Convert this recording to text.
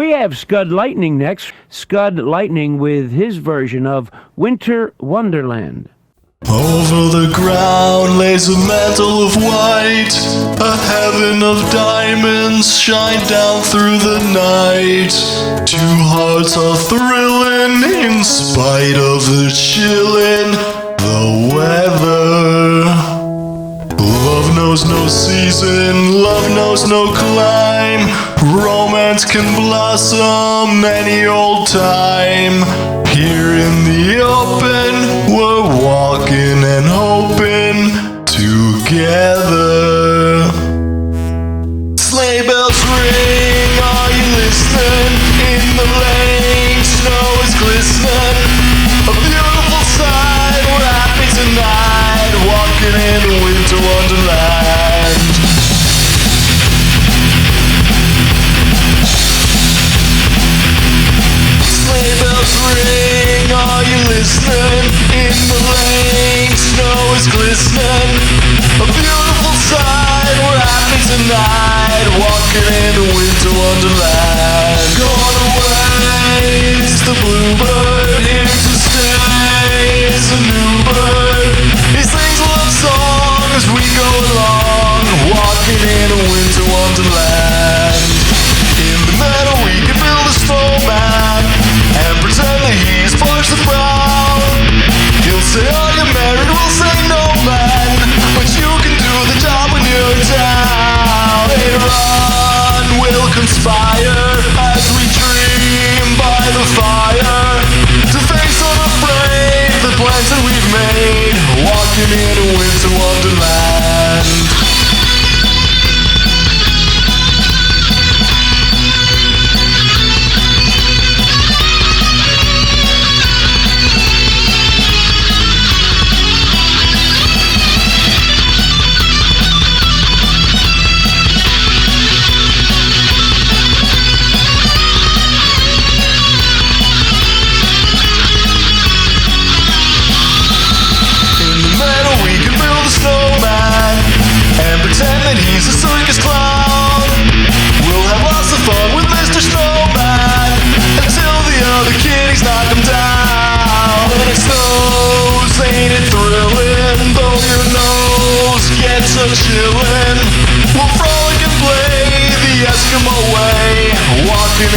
We have Scud Lightning next. Scud Lightning with his version of Winter Wonderland. Over the ground lays a mantle of white, a heaven of diamonds shine down through the night. Two hearts are thrilling in spite of the chill in the weather. Love knows no season, love knows no clime. Romance can blossom any old time. Here in the open, we're walking and hoping together. Sleigh bells ring, are you listening? In the lane, snow is glistening. A beautiful sight, we're happy tonight, walking in a winter wonderland. Sleigh bells ring, are you listening? In the lane, snow is glistening. A beautiful sight, we're happy tonight, walking in a winter wonderland. Gone away is the bluebird, here to stay is a new bird. He sings a love song as we go along, walking in a winter wonderland. In the meadow we can build a snowman and pretend that he's Parks the Brown. He'll say, are you married? We'll say, no man, but you can do the job when you're down. Later on we'll conspire as we dream by the fire to face unafraid the plans that we've made, walking in a winter wonderland. Pretend that he's a circus clown. We'll have lots of fun with Mr. Snowman until the other kitties knock him down. And it snows, ain't it thrilling? Though your nose gets a chillin', we'll frolic and play the Eskimo way, walking